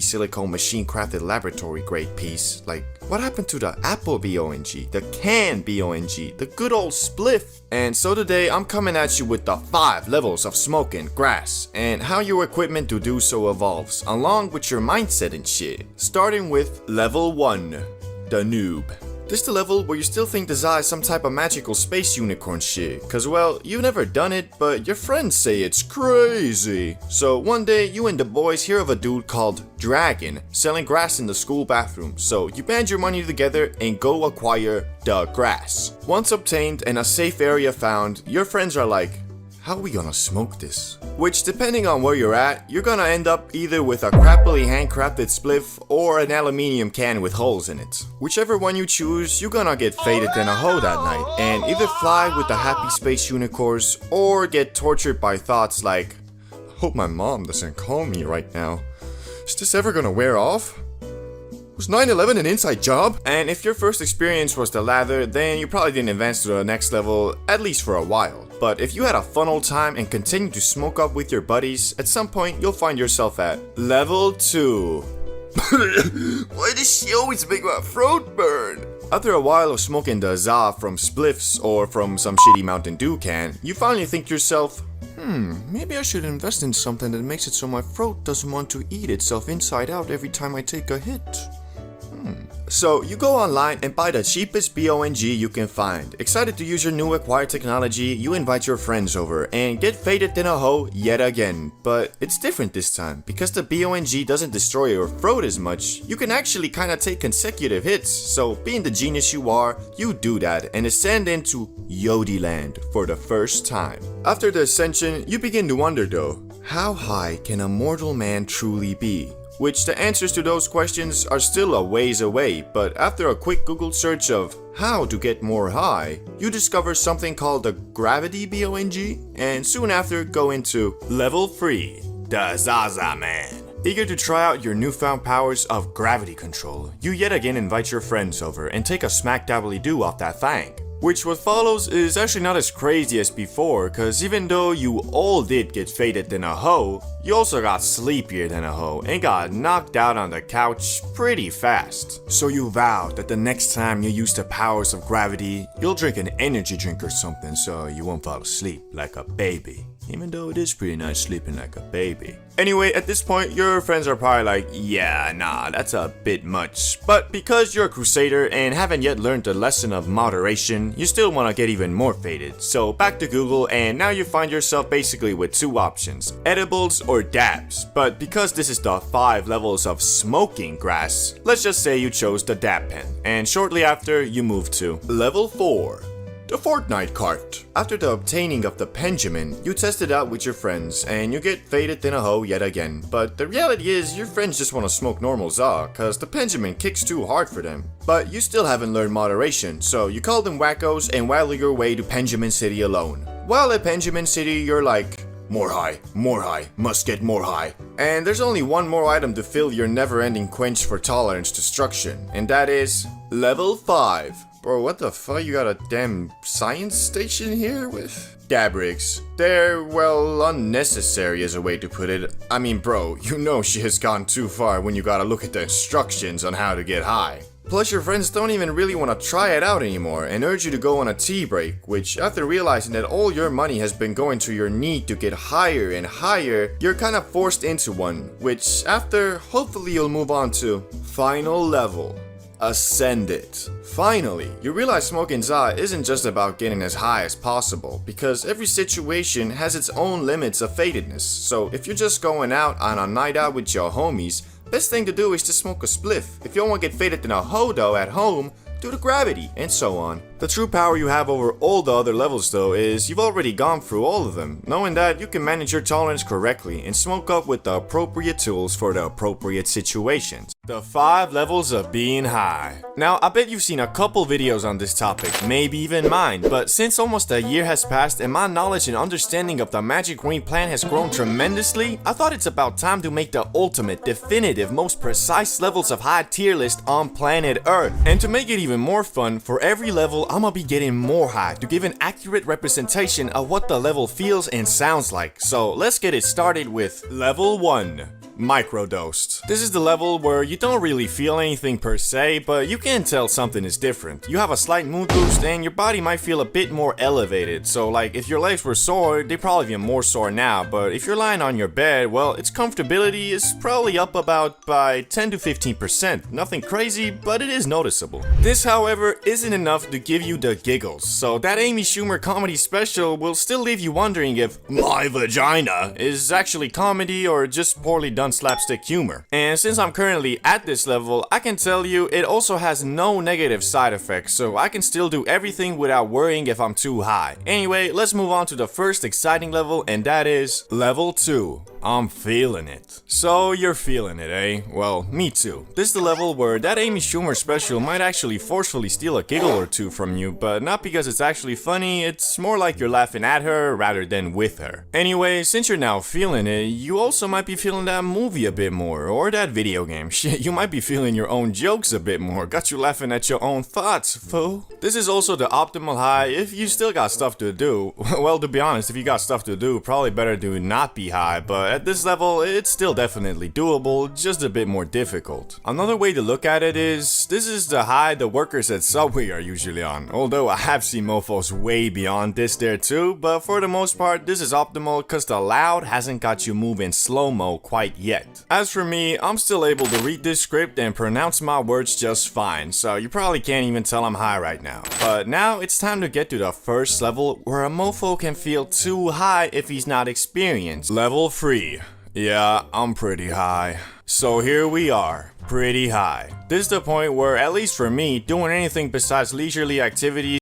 silicone machine crafted laboratory grade piece. Like, what happened to the apple BONG, the can BONG, the good old spliff? And so today I'm coming at you with the 5 levels of smoking grass and how your equipment to do so evolves, along with your mindset and shit. Starting with level 1, the noob. This is the level where you still think the Za is some type of magical space unicorn shit, cause well, you've never done it, but your friends say it's crazy. So one day, you and the boys hear of a dude called Dragon selling grass in the school bathroom, so you band your money together and go acquire the grass. Once obtained and a safe area found, your friends are like, how are we gonna smoke this? Which, depending on where you're at, you're gonna end up either with a crappily handcrafted spliff or an aluminium can with holes in it. Whichever one you choose, you're gonna get faded in a hole that night and either fly with the happy space unicorns or get tortured by thoughts like, hope my mom doesn't call me right now. Is this ever gonna wear off? Was 9/11 an inside job? And if your first experience was the latter, then you probably didn't advance to the next level, at least for a while. But if you had a fun old time and continue to smoke up with your buddies, at some point you'll find yourself at level 2. Why does she always make my throat burn? After a while of smoking the Za from spliffs or from some shitty Mountain Dew can, you finally think to yourself, maybe I should invest in something that makes it so my throat doesn't want to eat itself inside out every time I take a hit. So you go online and buy the cheapest BONG you can find. Excited to use your new acquired technology, you invite your friends over and get faded in a hole yet again. But it's different this time, because the BONG doesn't destroy your throat as much. You can actually kinda take consecutive hits, so being the genius you are, you do that and ascend into Yodi Land for the first time. After the ascension, you begin to wonder though, how high can a mortal man truly be? Which the answers to those questions are still a ways away, but after a quick Google search of how to get more high, you discover something called the Gravity BONG, and soon after go into level 3, the Zaza Man. Eager to try out your newfound powers of gravity control, you yet again invite your friends over and take a smack dabbly do off that thing. Which what follows is actually not as crazy as before, cause even though you all did get faded in a hoe, you also got sleepier than a hoe and got knocked out on the couch pretty fast. So you vow that the next time you use the powers of gravity, you'll drink an energy drink or something so you won't fall asleep like a baby. Even though it is pretty nice sleeping like a baby. Anyway, at this point, your friends are probably like, yeah, nah, that's a bit much. But because you're a crusader and haven't yet learned the lesson of moderation, you still want to get even more faded. So back to Google, and now you find yourself basically with 2 options, edibles or dabs. But because this is the 5 levels of smoking grass, let's just say you chose the dab pen. And shortly after, you move to level 4. The Fortnite cart. After the obtaining of the Benjamin, you test it out with your friends and you get faded in a hole yet again. But the reality is your friends just want to smoke normal Za cause the Benjamin kicks too hard for them. But you still haven't learned moderation, so you call them wackos and waddle your way to Benjamin City alone. While at Benjamin City, you're like, more high, must get more high. And there's only one more item to fill your never-ending quench for tolerance destruction, and that is level 5. Bro, what the fuck? You got a damn science station here with dab rigs? They're, well, unnecessary is a way to put it. I mean, bro, you know she has gone too far when you gotta look at the instructions on how to get high. Plus, your friends don't even really want to try it out anymore and urge you to go on a tea break, which, after realizing that all your money has been going to your need to get higher and higher, you're kind of forced into one, which after, hopefully you'll move on to final level. Ascended. Finally, you realize smoking Za isn't just about getting as high as possible, because every situation has its own limits of fadedness. So if you're just going out on a night out with your homies, best thing to do is to smoke a spliff. If you don't want to get faded in a hodo at home, do the gravity, and so on. The true power you have over all the other levels though is you've already gone through all of them, knowing that you can manage your tolerance correctly and smoke up with the appropriate tools for the appropriate situations. The 5 levels of being high. Now, I bet you've seen a couple videos on this topic, maybe even mine, but since almost a year has passed and my knowledge and understanding of the magic green plant has grown tremendously, I thought it's about time to make the ultimate, definitive, most precise levels of high tier list on planet Earth. And to make it even more fun, for every level, I'ma be getting more high to give an accurate representation of what the level feels and sounds like. So let's get it started with level 1. Microdosed. This is the level where you don't really feel anything per se, but you can tell something is different. You have a slight mood boost and your body might feel a bit more elevated. So like if your legs were sore, they probably be more sore now, but if you're lying on your bed, well, its comfortability is probably up about by 10 to 15%. Nothing crazy, but it is noticeable. This, however, isn't enough to give you the giggles, so that Amy Schumer comedy special will still leave you wondering if my vagina is actually comedy or just poorly done slapstick humor. And since I'm currently at this level, I can tell you it also has no negative side effects, so I can still do everything without worrying if I'm too high. Anyway, let's move on to the first exciting level, and that is level 2. I'm feeling it. So you're feeling it, eh? Well, me too. This is the level where that Amy Schumer special might actually forcefully steal a giggle or two from you, but not because it's actually funny, it's more like you're laughing at her rather than with her. Anyway, since you're now feeling it, you also might be feeling that movie a bit more, or that video game. Shit, you might be feeling your own jokes a bit more. Got you laughing at your own thoughts, fool. This is also the optimal high if you still got stuff to do. Well, to be honest, if you got stuff to do, probably better to not be high, but at this level, it's still definitely doable, just a bit more difficult. Another way to look at it is, this is the high the workers at Subway are usually on, although I have seen mofos way beyond this there too, but for the most part, this is optimal cause the loud hasn't got you moving slow-mo quite yet. As for me, I'm still able to read this script and pronounce my words just fine, so you probably can't even tell I'm high right now. But now it's time to get to the first level where a mofo can feel too high if he's not experienced. Level 3. Yeah, I'm pretty high. So here we are, pretty high. This is the point where, at least for me, doing anything besides leisurely activities